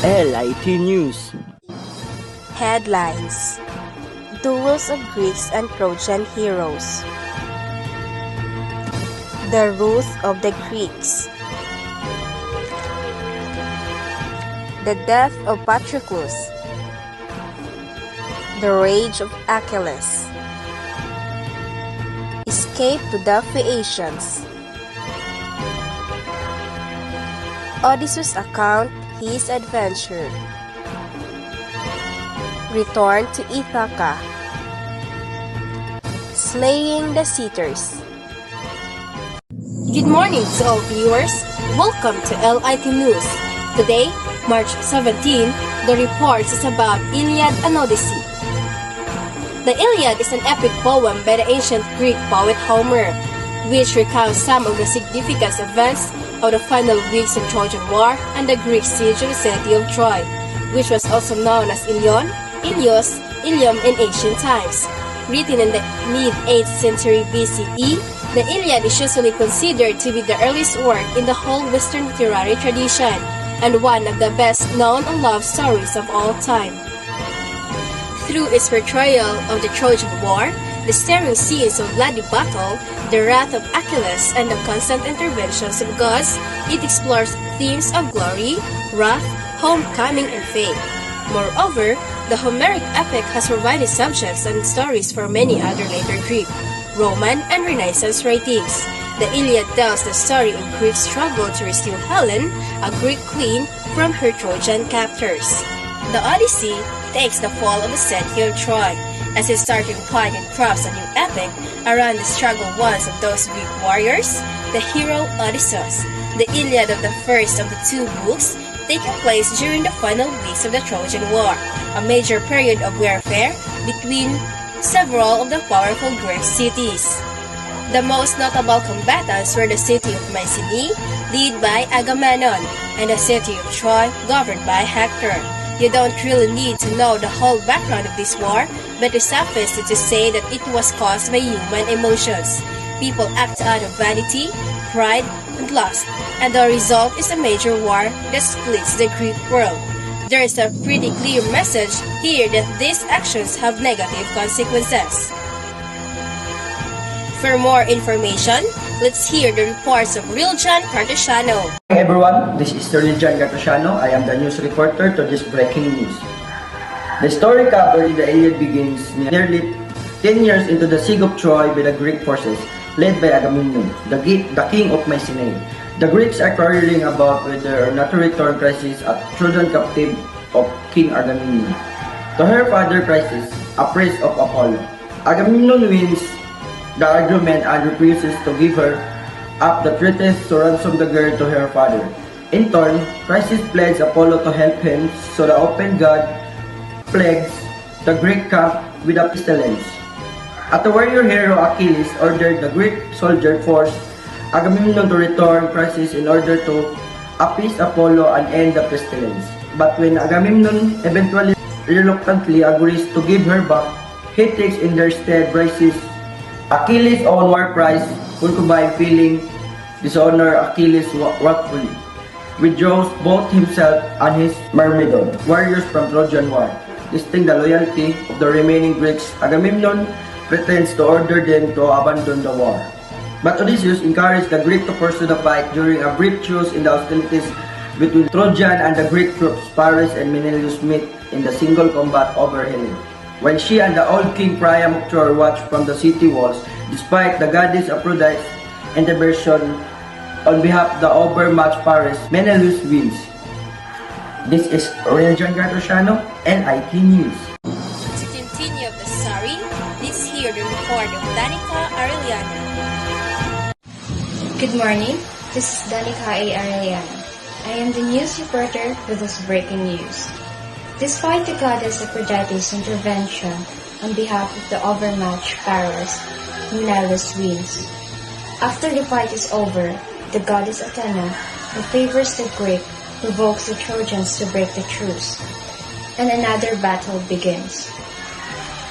LIT News. Headlines: Duels of Greeks and Trojan Heroes. The Ruth of the Greeks. The Death of Patroclus. The Rage of Achilles. Escape to the Phaeacians. Odysseus account his adventure. Return to Ithaca. Slaying the Suitors. Good morning to all viewers. Welcome to LIT News. Today, March 17, the report is about Iliad and Odyssey. The Iliad is an epic poem by the ancient Greek poet Homer, which recounts some of the significant events of the final weeks of Trojan War and the Greek siege of the city of Troy, which was also known as Ilion, Ilios, Ilium in ancient times. Written in the mid-8th century BCE, the Iliad is usually considered to be the earliest work in the whole Western literary tradition and one of the best-known love stories of all time. Through its portrayal of the Trojan War, the stirring scenes of bloody battle, the wrath of Achilles, and the constant interventions of gods, it explores themes of glory, wrath, homecoming, and fate. Moreover, the Homeric epic has provided subjects and stories for many other later Greek, Roman, and Renaissance writings. The Iliad tells the story of Greek's struggle to rescue Helen, a Greek queen, from her Trojan captors. The Odyssey takes the fall of the city of Troy as its starting point and crafts a new epic around the struggle once of those Greek warriors, the hero Odysseus. The Iliad of the first of the two books taking place during the final weeks of the Trojan War, a major period of warfare between several of the powerful Greek cities. The most notable combatants were the city of Mycenae, led by Agamemnon, and the city of Troy, governed by Hector. You don't really need to know the whole background of this war, but it suffices to say that it was caused by human emotions. People act out of vanity, pride, and lust, and the result is a major war that splits the Greek world. There is a pretty clear message here that these actions have negative consequences. For more information, let's hear the reports of Real John Cartesiano. Hi everyone, this is Real John Cartesiano. I am the news reporter to this breaking news. The story covered in the Iliad begins nearly 10 years into the siege of Troy by the Greek forces, led by Agamemnon, the king of Mycenae. The Greeks are quarreling about whether or not to return Chryses, a Trojan captive of King Agamemnon, to her father Chryses, a priest of Apollo. Agamemnon wins the argument and refuses to give her up the treatise to ransom the girl to her father. In turn, Chryses pleads Apollo to help him, so the open god plagues the Greek camp with a pestilence. At the warrior hero Achilles ordered the Greek soldier force Agamemnon to return Chryses in order to appease Apollo and end the pestilence. But when Agamemnon eventually reluctantly agrees to give her back, he takes in their stead Chryses, Achilles' own war prize, concubine, feeling dishonor Achilles wrathfully withdraws both himself and his Myrmidon warriors from Trojan War. Testing the loyalty of the remaining Greeks, Agamemnon pretends to order them to abandon the war. But Odysseus encouraged the Greeks to pursue the fight during a brief truce in the hostilities between Trojan and the Greek troops. Paris and Menelaus meet in the single combat over Helen, while she and the old king Priam of Troy watch from the city walls. Despite the goddess Aphrodite's intervention on behalf of the overmatched Paris, Menelaus wins. This is Real John Cartesiano, LIT News. To continue the story, let's hear the report of Danica Arellano. Good morning, this is Danica A. Arellano. I am the news reporter with this breaking news. Despite the goddess Aphrodite's intervention on behalf of the overmatched Paris, Menelaus wins. After the fight is over, the goddess Athena, who favors the Greek, provokes the Trojans to break the truce, and another battle begins.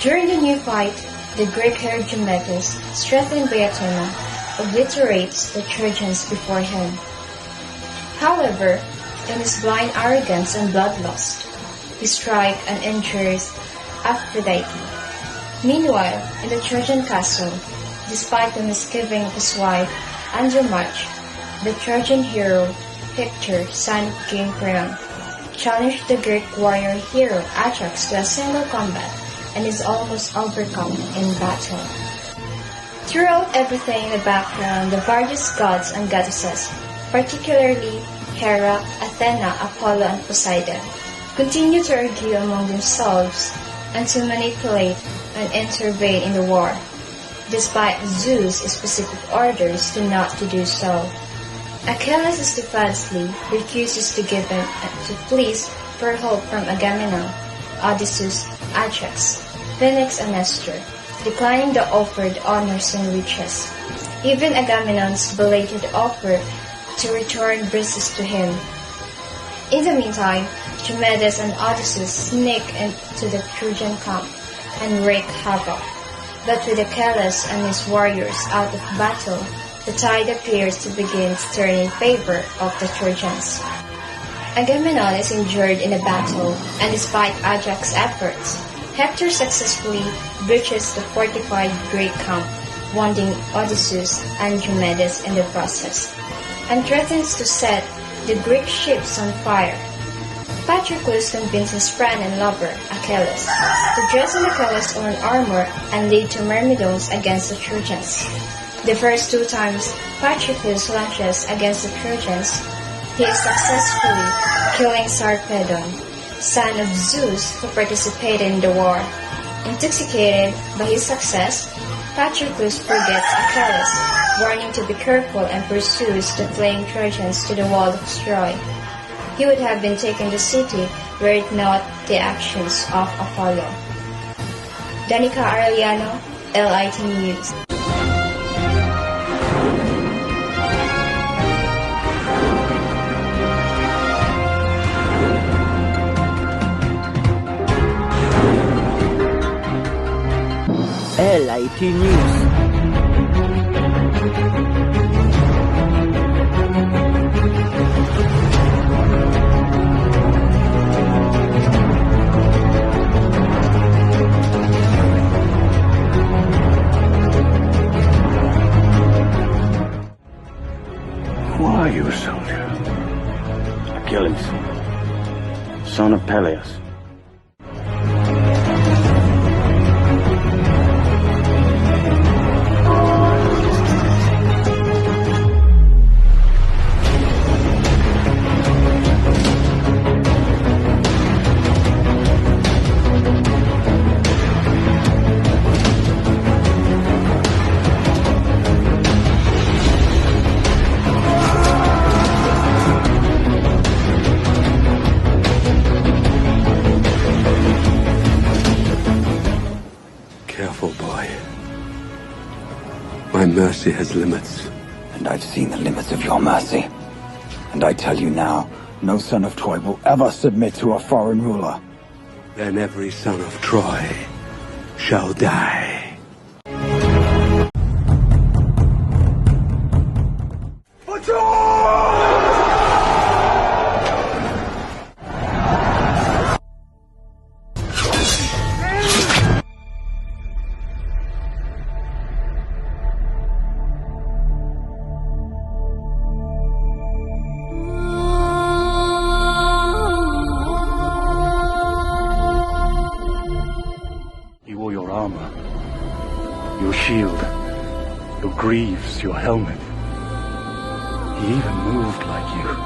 During the new fight, the Greek hero Eumetis, strengthened by Athena, obliterates the Trojans before him. However, In his blind arrogance and bloodlust, he strikes and injures Aphrodite. Meanwhile, in the Trojan castle, despite the misgiving of his wife, Andromache, the Trojan hero, Hector, son of King Priam, challenged the Greek warrior hero Ajax to a single combat and is almost overcome in battle. Throughout everything in the background, the various gods and goddesses, particularly Hera, Athena, Apollo, and Poseidon, continue to argue among themselves and to manipulate and intervene in the war, despite Zeus' specific orders to not to do so. Achilles steadfastly refuses to give in to pleas for help from Agamemnon, Odysseus, Ajax, Phoenix, and Nestor, declining the offered honors and riches. Even Agamemnon's belated offer to return Briseis to him. In the meantime, Diomedes and Odysseus sneak into the Trojan camp and wreak havoc. But with Achilles and his warriors out of battle, the tide appears to begin to turn in favor of the Trojans. Agamemnon is injured in the battle, and despite Ajax's efforts, Hector successfully breaches the fortified Greek camp, wounding Odysseus and Diomedes in the process, and threatens to set the Greek ships on fire. Patroclus convinced his friend and lover, Achilles, to dress in Achilles' own armor and lead to Myrmidons against the Trojans. The first two times Patroclus launches against the Trojans, he is successfully killing Sarpedon, son of Zeus who participated in the war. Intoxicated by his success, Patroclus forgets Achilles, warning to be careful, and pursues the fleeing Trojans to the wall of Troy. He would have been taken to the city were it not the actions of Apollo. Danica Arellano, LIT News. LIT News. Who are you, soldier? Achilles, son of Peleus. Careful, boy. My mercy has limits. And I've seen the limits of your mercy. And I tell you now, no son of Troy will ever submit to a foreign ruler. Then every son of Troy shall die. You wore your armor, your shield, your greaves, your helmet. He even moved like you.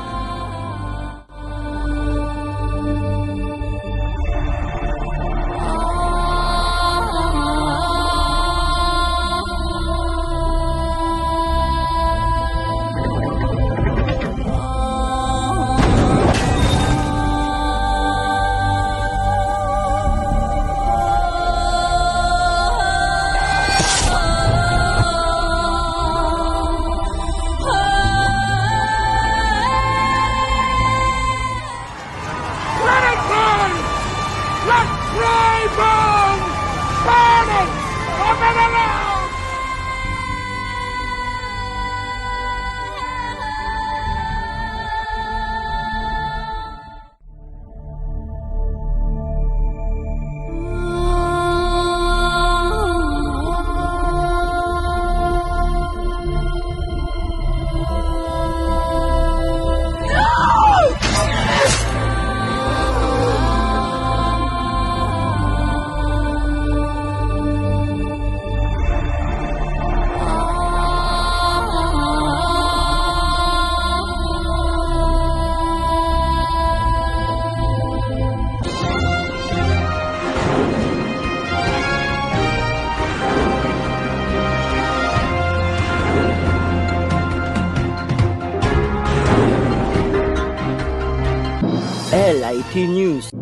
LIT News. Good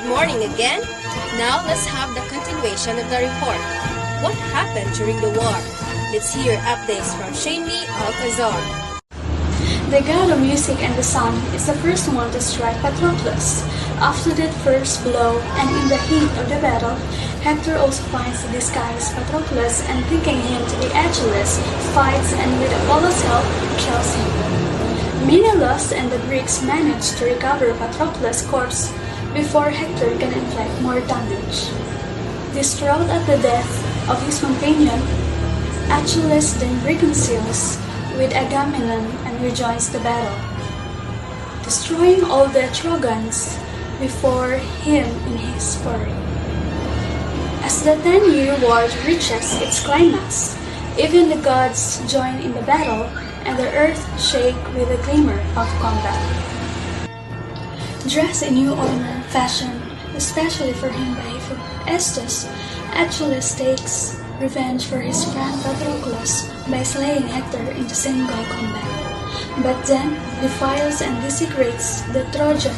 morning again. Now let's have the continuation of the report. What happened during the war? Let's hear updates from Shane Alcazar. The god of music and the sun is the first one to strike Patroclus. After that first blow and in the heat of the battle, Hector also finds the disguised Patroclus and thinking him to be Achilles, fights and with Apollo's help, kills him. Menelaus and the Greeks manage to recover Patroclus' corpse before Hector can inflict more damage. Distraught at the death of his companion, Achilles then reconciles with Agamemnon and rejoins the battle, destroying all the Trojans before him in his fury. As the 10-year war reaches its climax, even the gods join in the battle and the earth shake with the glimmer of combat. Dressed in new armor fashioned especially for him by Hephaestus, Achilles takes revenge for his friend Patroclus by slaying Hector in the single combat, but then defiles and desecrates the Trojan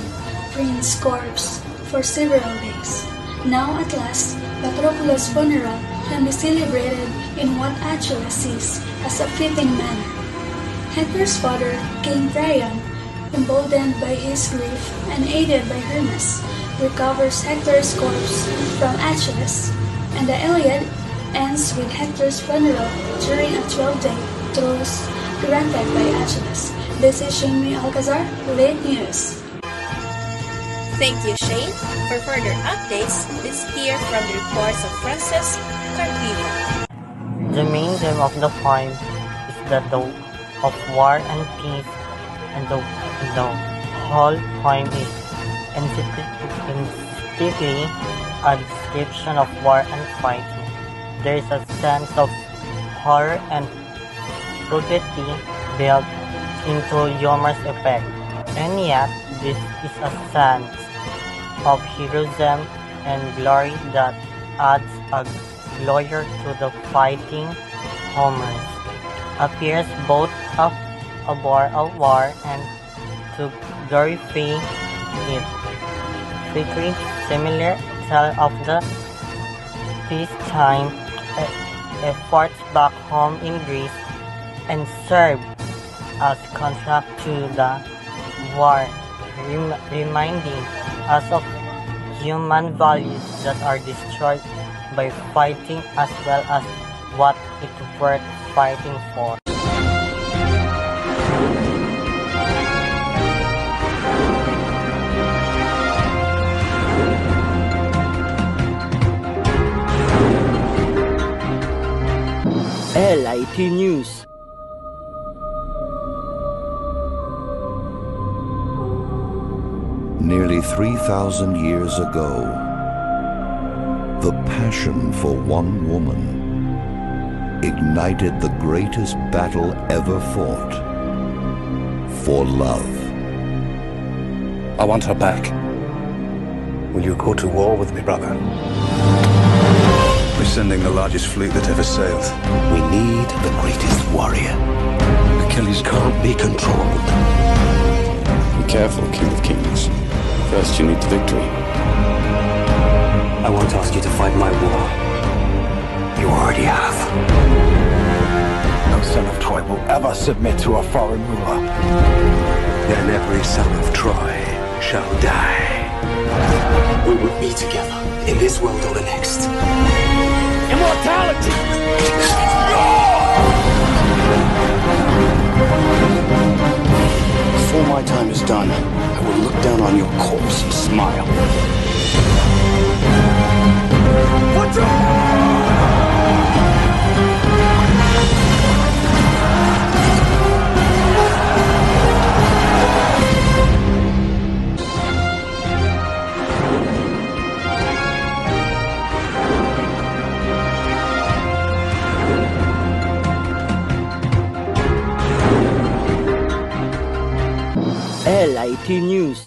prince's corpse for several days. Now at last, Patroclus' funeral can be celebrated in what Achilles sees as a fitting manner. Hector's father, King Priam, emboldened by his grief and aided by Hermes, recovers Hector's corpse from Achilles, and the Iliad ends with Hector's funeral during a 12-day truce granted by Achilles. This is Shane Alcazar, Late News. Thank you, Shane. For further updates, let's hear from the reports of Francis Carpivo. The main theme of the poem is that of war and peace, and the whole poem is instinctively a description of war and fighting. There is a sense of horror and crudity built into humorous effect, and yet this is a sense of heroism and glory that adds a glare to the fighting. Homer appears both aboard a war and to glorify it, featuring similar tale of the peacetime efforts back home in Greece, and serve as contrast to the war, reminding us of human values that are destroyed by fighting as well as what it's worth fighting for. LIT News. Nearly 3,000 years ago, the passion for one woman ignited the greatest battle ever fought, for love. I want her back. Will you go to war with me, brother? We're sending the largest fleet that ever sailed. We need the greatest warrior. Achilles can't be controlled. Be careful, King of Kings. First, you need the victory. I won't ask you to fight my war. You already have. No son of Troy will ever submit to a foreign ruler. Then every son of Troy shall die. We will be together, in this world or the next. Immortality! Before my time is done, I will look down on your corpse and smile. What's up? LIT News.